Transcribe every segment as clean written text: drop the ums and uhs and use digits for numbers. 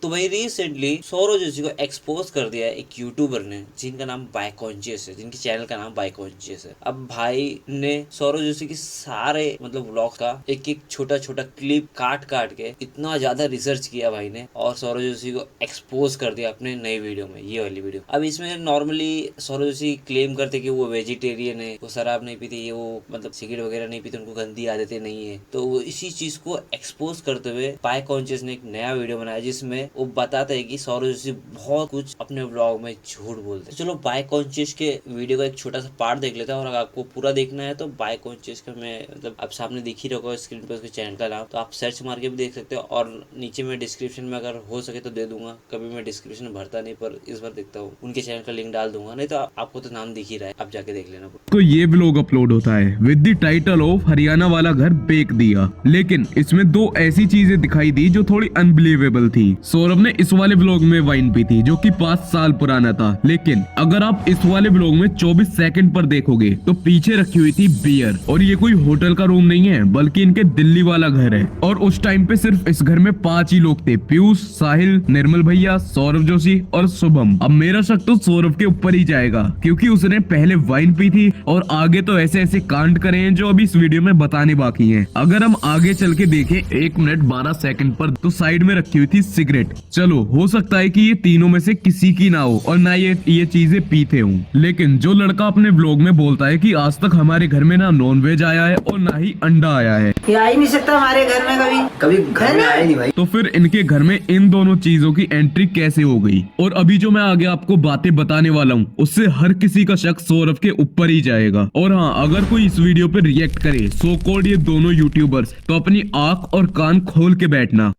तो भाई रिसेंटली सौरव जोशी को एक्सपोज कर दिया है एक यूट्यूबर ने, जिनका नाम बायकॉन्शियस है, जिनके चैनल का नाम बायकॉन्शियस है। अब भाई ने सौरव जोशी की सारे मतलब व्लॉग का एक एक छोटा छोटा क्लिप काट काट के इतना ज्यादा रिसर्च किया भाई ने, और सौरव जोशी को एक्सपोज कर दिया अपने नई वीडियो में, ये वाली वीडियो। अब इसमें नॉर्मली सौरव जोशी क्लेम करते कि वो वेजिटेरियन है, वो शराब नहीं पीते, ये वो मतलब सिगरेट वगैरह नहीं पीते, उनको गंदी आदतें नहीं है। तो वो इसी चीज को एक्सपोज करते हुए बायकॉन्शियस ने एक नया वीडियो बनाया जिसमें वो बताता है कि सौरव जोशी बहुत कुछ अपने ब्लॉग में झूठ बोलते हैं। चलो बायकॉन्शियस के वीडियो का एक छोटा सा पार्ट देख लेता है, और अगर आपको पूरा देखना है तो बायकॉन्शियस का मैं मतलब आप सामने दिख ही रखा स्क्रीन पर उसके चैनल का नाम, तो आप सर्च मार के भी देख सकते हो, और नीचे में डिस्क्रिप्शन में अगर हो सके तो दे दूंगा। कभी मैं डिस्क्रिप्शन भरता नहीं, पर इस बार देखता हूँ, उनके चैनल का लिंक डाल दूंगा, नहीं तो आपको तो नाम दिख ही रहा है, आप जाके देख लेना। तो ये व्लॉग अपलोड होता है with the title of Haryana वाला घर बेच दिया, लेकिन इसमें दो ऐसी चीजें दिखाई दी जो थोड़ी अनबिलीवेबल थी। सौरभ ने इस वाले व्लॉग में वाइन पी थी जो कि 5 साल पुराना था, लेकिन अगर आप इस वाले व्लॉग में 24 सेकंड पर देखोगे तो पीछे रखी हुई थी बियर, और ये कोई होटल का रूम नहीं है बल्कि इनके दिल्ली वाला घर है। और उस टाइम पे सिर्फ इस घर में 5 ही लोग थे, पीयूष, साहिल, निर्मल भैया, सौरभ जोशी और शुभम। अब मेरा शक तो सौरभ के ऊपर ही जाएगा, क्योंकि उसने पहले वाइन पी थी और आगे तो ऐसे ऐसे कांड करे हैं जो अभी इस वीडियो में बताने बाकी हैं। अगर हम आगे चल के देखें 1 मिनट 12 सेकंड पर, तो साइड में रखी हुई थी सिगरेट। चलो हो सकता है कि ये तीनों में से किसी की ना हो और ना ये चीजें पीते हूँ, लेकिन जो लड़का अपने ब्लॉग में बोलता है कि आज तक हमारे घर में ना नॉनवेज आया है और ना ही अंडा आया है, ये आ ही नहीं सकता हमारे घर में, कभी घर में आया नहीं भाई। तो फिर इनके घर में इन दोनों चीजों की एंट्री कैसे हो गई? और अभी जो मैं आगे आपको बातें बताने वाला हूँ उससे हर किसी का शक सौरभ के ऊपर ही जाएगा। और हाँ, अगर कोई इस वीडियो पे रिएक्ट करे सो कॉल्ड ये दोनों यूट्यूबर्स, तो अपनी आंख और कान खोल के बैठना।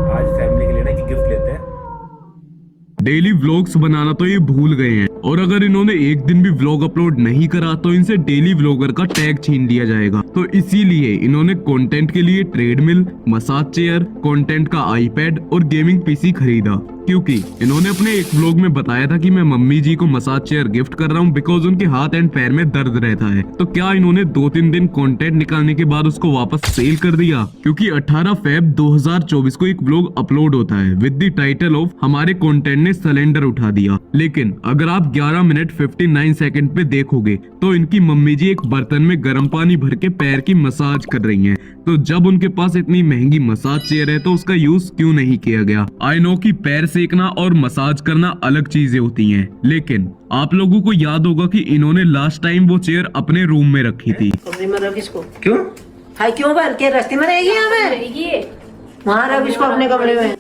आज फैमिली के लिए ना एक गिफ्ट लेते हैं। डेली व्लॉग्स बनाना तो ये भूल गए हैं, और अगर इन्होंने एक दिन भी व्लॉग अपलोड नहीं करा तो इनसे डेली व्लॉगर का टैग छीन लिया जाएगा। तो इसीलिए इन्होंने कंटेंट के लिए ट्रेडमिल, मसाज चेयर, कंटेंट का आईपैड और गेमिंग पीसी खरीदा, क्योंकि इन्होंने अपने एक व्लॉग में बताया था कि मैं मम्मी जी को मसाज चेयर गिफ्ट कर रहा हूँ बिकॉज उनके हाथ एंड पैर में दर्द रहता है। तो क्या इन्होंने 2-3 दिन कंटेंट निकालने के बाद उसको वापस सेल कर दिया? क्योंकि 18 फेब 2024 को एक व्लॉग अपलोड होता है विद द टाइटल ऑफ हमारे कंटेंट ने सिलेंडर उठा दिया, लेकिन अगर आप 11 मिनट 59 सेकंड पे देखोगे तो इनकी मम्मी जी एक बर्तन में गर्म पानी भर के पैर की मसाज कर रही हैं। तो जब उनके पास इतनी महंगी मसाज चेयर है तो उसका यूज क्यों नहीं किया गया? आई नो कि पैर सेकना और मसाज करना अलग चीजें होती हैं, लेकिन आप लोगों को याद होगा कि इन्होंने लास्ट टाइम वो चेयर अपने रूम में रखी थी। कमरे में रख इसको। क्यों? हाय क्यों बल के रास्ते में रहेगी हमें, वहाँ रख इसको अपने कमरे में।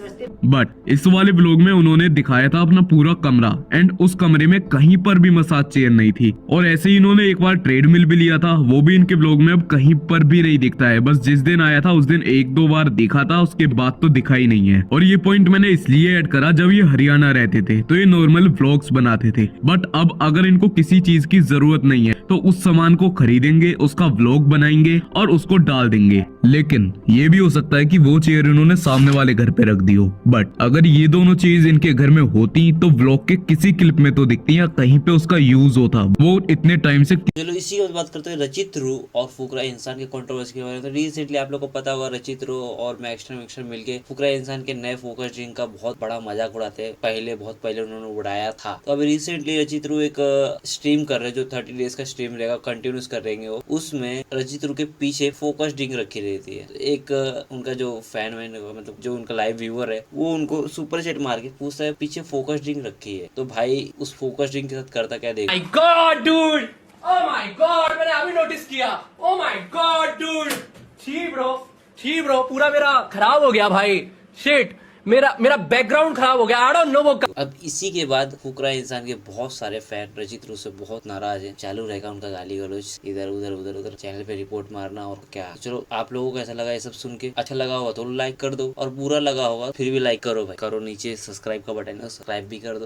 बट इस वाले ब्लॉग में उन्होंने दिखाया था अपना पूरा कमरा, एंड उस कमरे में कहीं पर भी मसाज चेयर नहीं थी। और ऐसे ही इन्होंने एक बार ट्रेडमिल भी लिया था, वो भी इनके ब्लॉग में अब कहीं पर भी नहीं दिखता है। बस जिस दिन आया था उस दिन 1-2 बार दिखा था, उसके बाद तो दिखा ही नहीं है। और ये पॉइंट मैंने इसलिए ऐड करा जब ये हरियाणा रहते थे तो ये नॉर्मल व्लॉग्स बनाते थे, बट अब अगर इनको किसी चीज की जरूरत नहीं है तो उस सामान को खरीदेंगे, उसका व्लॉग बनाएंगे और उसको डाल देंगे। लेकिन ये भी हो सकता है कि वो चेयर इन्होंने सामने वाले घर पे रख दी हो, बट अगर ये दोनों चीज इनके घर में होती तो व्लॉग के किसी क्लिप में तो दिखती या कहीं पे उसका यूज होता। वो इतने टाइम से। चलो इसी की बात करते हैं रचित रू और फुकरा इंसान के कंट्रोवर्सी के बारे में। तो रिसेंटली आप लोग को पता होगा रचित रू और मैक्सटर मिलके फुकरा इंसान के नए फोकस ड्रिंक का बहुत बड़ा मजाक उड़ाते हैं। बहुत पहले उन्होंने उड़ाया था, तो अभी रिसेंटली रचित रू एक स्ट्रीम कर रहे हैं जो 30 डेज का स्ट्रीम रहेगा, कंटिन्यूस कर रहेंगे वो। उसमें रचित रू के पीछे फोकस ड्रिंक रखी रहती है। तो एक उनका जो फैन मतलब जो उनका लाइव व्यूअर है वो उनको सुपर चैट मार के पूछता है पीछे फोकस ड्रिंक रखी है, तो भाई उस फोकस ड्रिंक के साथ करता क्या देख। My God, dude! Oh my God, मैंने अभी नोटिस किया। Oh my God, dude! छी ब्रो, पूरा मेरा खराब हो गया भाई। शिट, मेरा बैकग्राउंड खराब हो गया। I don't know वो। अब इसी के बाद फुकरा इंसान के बहुत सारे फैन रचित रू से बहुत नाराज हैं। चालू रहेगा उनका गाली गलौज, इधर उधर चैनल पे रिपोर्ट मारना और क्या। चलो आप लोगों को कैसा लगा ये सब सुन के? अच्छा लगा होगा तो लाइक कर दो, और बुरा लगा होगा फिर भी लाइक करो भाई, करो। नीचे सब्सक्राइब का बटन है, सब्सक्राइब भी कर दो।